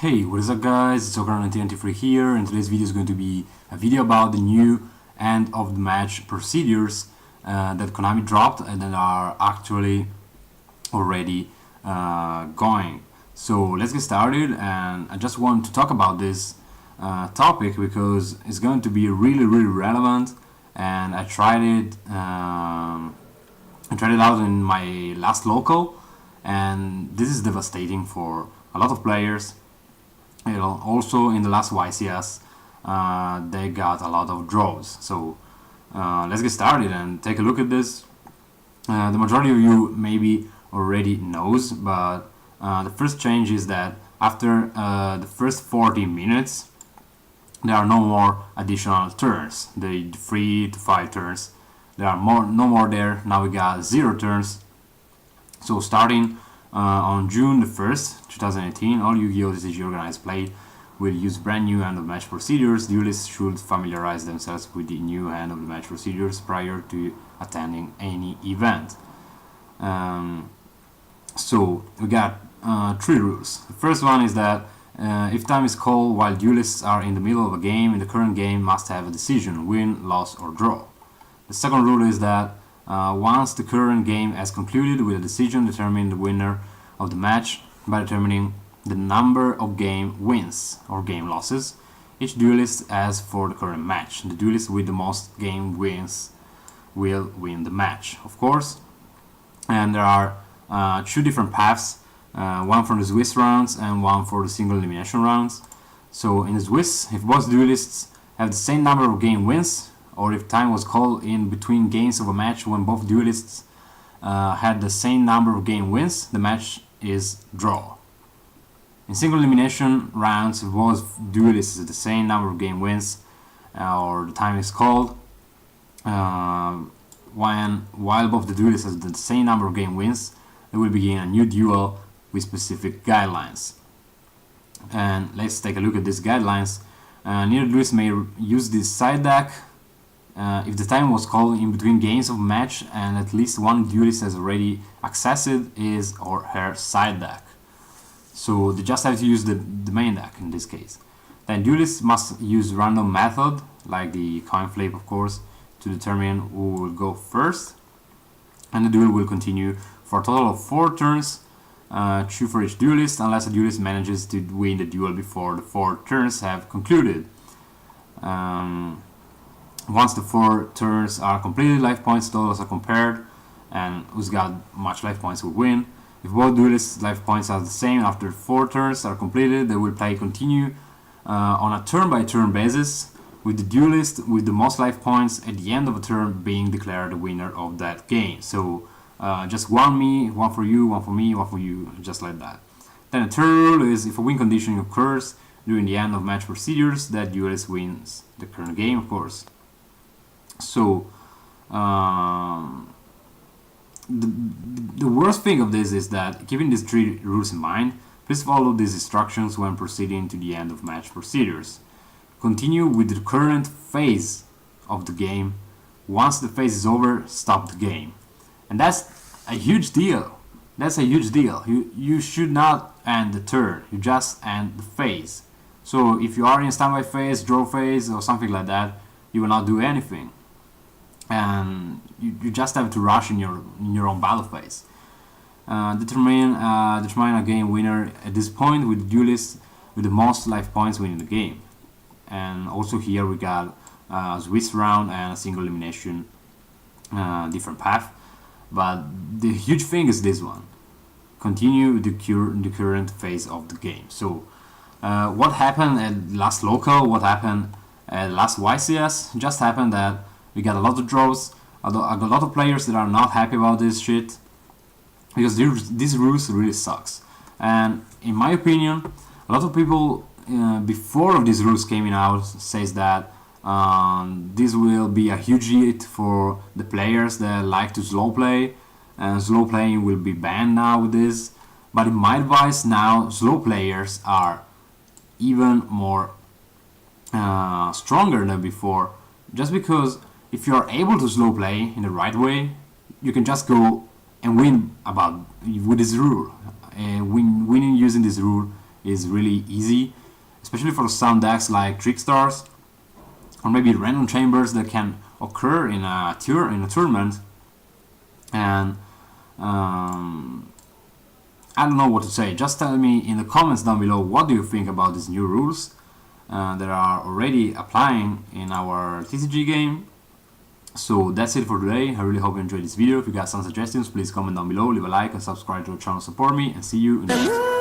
Hey, what is up guys, it's Okra1993 here, and today's video is going to be a video about the new end of the match procedures that Konami dropped and that are actually already going. So let's get started, and I just want to talk about this topic because it's going to be really relevant, and I tried it out in my last local, and this is devastating for a lot of players. Also in the last YCS they got a lot of draws. So let's get started and take a look at this. The majority of you maybe already knows, but the first change is that after the first 40 minutes there are no more additional turns. The 3 to 5 turns, there are no more there. Now we got 0 turns. So starting on June the 1st, 2018, all Yu-Gi-Oh! TCG organized play will use brand new end of match procedures. Duelists should familiarize themselves with the new end of the match procedures prior to attending any event. So we got 3 rules. The first one is that if time is called while duelists are in the middle of a game, in the current game must have a decision, win, loss, or draw. The second rule is that once the current game has concluded with a decision, determine the winner of the match by determining the number of game wins or game losses each duelist has for the current match. The duelist with the most game wins will win the match, of course. And there are 2 different paths, one for the Swiss rounds and one for the single elimination rounds. So in the Swiss, if both duelists have the same number of game wins, or if time was called in between games of a match when both duelists had the same number of game wins, the match is draw. In single elimination rounds, if both duelists have the same number of game wins, or the time is called, while both the duelists have the same number of game wins, they will begin a new duel with specific guidelines. And let's take a look at these guidelines. Neither duelist may use this side deck if the time was called in between games of a match and at least one duelist has already accessed his or her side deck. So they just have to use the main deck in this case. Then duelists must use random method, like the coin flip of course, to determine who will go first. And the duel will continue for a total of 4 turns, 2 for each duelist, unless a duelist manages to win the duel before the 4 turns have concluded. Once the 4 turns are completed, life points totals are compared, and who's got much life points will win. If both duelists' life points are the same after 4 turns are completed, they will continue on a turn-by-turn basis, with the duelist with the most life points at the end of a turn being declared the winner of that game. So just one me, one for you, one for me, one for you, just like that. Then the third rule is if a win condition occurs during the end of match procedures, that duelist wins the current game, of course. So the worst thing of this is that, keeping these 3 rules in mind, please follow these instructions when proceeding to the end of match procedures. Continue with the current phase of the game. Once the phase is over, stop the game. And that's a huge deal. That's a huge deal. You should not end the turn, you just end the phase. So if you are in standby phase, draw phase, or something like that, you will not do anything. And you just have to rush in your own battle phase. Determine a game winner at this point with the duelist with the most life points winning the game. And also here we got a Swiss round and a single elimination different path. But the huge thing is this one: continue the current phase of the game. So what happened at last local, what happened at last YCS, just happened that we got a lot of draws, a lot of players that are not happy about this shit, because these rules really sucks. And in my opinion, a lot of people before these rules came out says that this will be a huge hit for the players that like to slow play, and slow playing will be banned now with this. But in my advice now, slow players are even more stronger than before, just because if you are able to slow play in the right way, you can just go and win with this rule. Winning using this rule is really easy, especially for some decks like Trick Stars, or maybe random chambers that can occur in a tournament. And I don't know what to say. Just tell me in the comments down below what do you think about these new rules that are already applying in our TCG game. So that's it for today. I really hope you enjoyed this video. If you got some suggestions, please comment down below, leave a like and subscribe to the channel to support me, and see you in the next one.